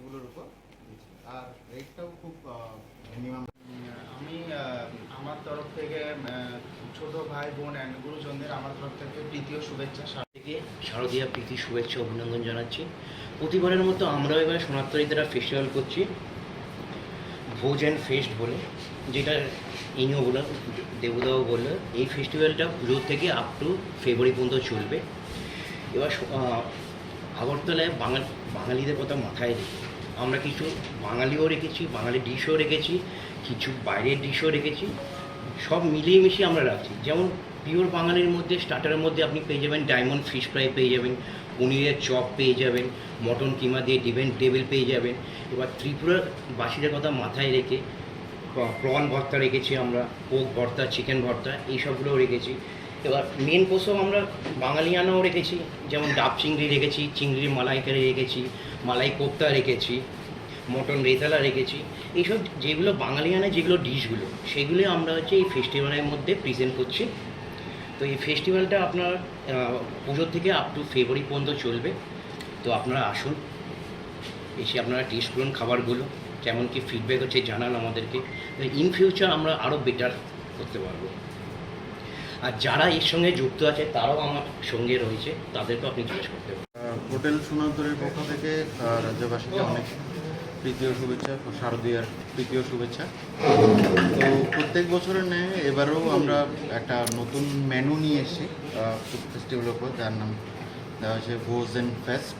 এগুলোর উপর দিচ্ছি। আর রেটটাও খুব মিনিমাম। আমি আমার তরফ থেকে ছোট ভাই বোন অ্যান্ড গুরুজনদের আমার তরফ থেকে প্রীতীয় শুভেচ্ছা থেকে শারদীয়া প্রীতি শুভেচ্ছা অভিনন্দন জানাচ্ছি। প্রতিবারের মতো আমরাও এবার সোনারতরীতে ফেস্টিভ্যাল করছি, ভোজ অ্যান্ড ফেস্ট বলে, যেটা ইনিও বলল, দেবুদাও বললো। এই ফেস্টিভ্যালটা পুজো থেকে আপ টু ফেব্রুয়ারি পর্যন্ত চলবে। এবার আগরতলায় বাঙালিদের কথা মাথায় রেখে আমরা কিছু বাঙালিও রেখেছি, বাঙালি ডিশও রেখেছি, কিছু বাইরের ডিশও রেখেছি, সব মিলিয়ে মিশিয়ে আমরা রাখছি। যেমন পিওর বাঙালির মধ্যে স্টার্টারের মধ্যে আপনি পেয়ে যাবেন ডায়মন্ড ফিশ ফ্রাই পেয়ে যাবেন, পনিরের চপ পেয়ে যাবেন, মটন কিমা দিয়ে ডিভেন টেবিল পেয়ে যাবেন। এবার ত্রিপুরার বাসীদের কথা মাথায় রেখে প্রন ভর্তা রেখেছি আমরা, পোক ভর্তা, চিকেন ভর্তা, এইসবগুলোও রেখেছি। এবার মেন কোর্সও আমরা বাঙালিয়ানাও রেখেছি, যেমন ডাব চিংড়ি রেখেছি, চিংড়ির মালাইকারি রেখেছি, মালাই কোপ্তা রেখেছি, মটন রেতালা রেখেছি। এইসব যেগুলো বাঙালিয়ানা যেগুলো ডিশগুলো, সেগুলো আমরা এই ফেস্টিভ্যালের মধ্যে প্রেজেন্ট করছি। তো এই ফেস্টিভ্যালটা আপনার পুজোর থেকে আপ টু ফেব্রুয়ারি পর্যন্ত চলবে। তো আপনারা আসুন, এসে আপনারা টেস্ট করুন খাবারগুলো, কেমন কি ফিডব্যাক হচ্ছে জানান আমাদেরকে। ইন ফিউচার আমরা আরও বেটার করতে পারবো। আর যারা এর সঙ্গে যুক্ত আছে তারাও আমার সঙ্গে রয়েছে, তাদেরকেও আপনি জিজ্ঞেস করতে পারেন। হোটেল সোনারতরীর পক্ষ থেকে রাজ্যবাসীকে অনেক প্রীতীয় শুভেচ্ছা, শারদীয়ার প্রীতীয় শুভেচ্ছা। তো প্রত্যেক বছরের ন্যায় এবারেও আমরা একটা নতুন মেনু নিয়ে এসেছি ফুড ফেস্টিভ্যালের উপর, যার নাম দেওয়া হয়েছে ভোজ অ্যান্ড ফেস্ট।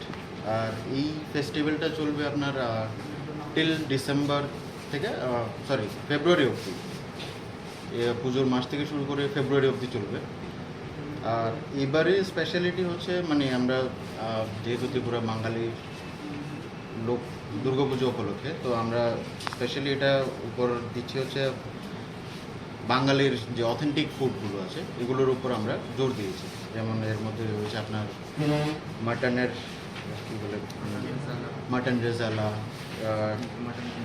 আর এই ফেস্টিভ্যালটা চলবে আপনার টিল ডিসেম্বর থেকে ফেব্রুয়ারি অবধি। পুজোর মাস থেকে শুরু করে ফেব্রুয়ারি অবধি চলবে। আর এবারে স্পেশালিটি হচ্ছে মানে আমরা যেহেতু ত্রিপুরা বাঙালি লোক দুর্গাপুজো উপলক্ষে, তো আমরা স্পেশালি এটা উপর দিচ্ছি হচ্ছে বাঙালির যে অথেন্টিক ফুডগুলো আছে এগুলোর উপর আমরা জোর দিয়েছি। যেমন এর মধ্যে হচ্ছে আপনার মাটনের কী বলে, মাটন রেজালা,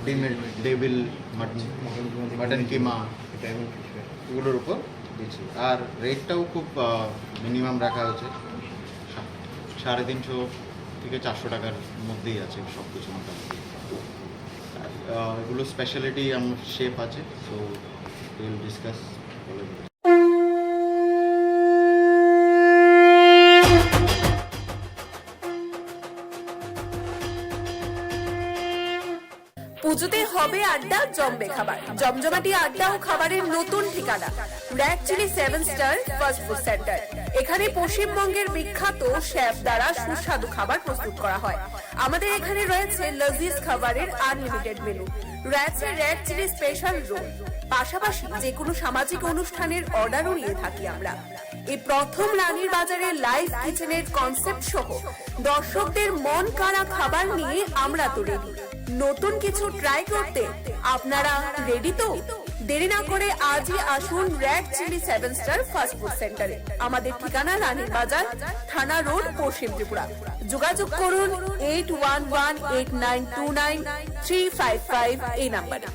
ডিমের ডেভিল, মাটন কিমা, এগুলোর উপর দিচ্ছি। আর রেটটাও খুব মিনিমাম রাখা হয়েছে, 350 থেকে 400 টাকার মধ্যেই আছে সব কিছু মোটামুটি। এগুলো স্পেশালিটি আমার শেপ আছে, সো উইল ডিসকাস। পুজোতে হবে আড্ডা, জমবে খাবার, জমজমাটি আড্ডা ও খাবারের নতুন ঠিকানা Rack Chilli 7 Star Fast Food Centre. এখানে পশ্চিমবঙ্গের বিখ্যাত শেফ দ্বারা সুস্বাদু খাবার প্রস্তুত করা হয়। আমাদের এখানে রয়েছে লজিজ খাবারের আনলিমিটেড মেনু, রয়েছে র‍্যাক চিলি স্পেশাল রোল, পাশাপাশি যে কোনো সামাজিক অনুষ্ঠানের অর্ডারও নিয়ে থাকি আমরা। এই প্রথম রানীর বাজারে লাইভ কিচেনের কনসেপ্ট সহ দর্শকদের মন কাড়া খাবার নিয়ে আমরা তো রেডি। নতুন কিছু ট্রাই করতে আপনারা রেডি তো? দেরি না করে আজই আসুন Rack Chilli 7 Star Fast Food সেন্টারে। আমাদের ঠিকানা রানীর বাজার, থানা রোড, পশ্চিম ত্রিপুরা। যোগাযোগ করুন 8118929355 এই নাম্বারে।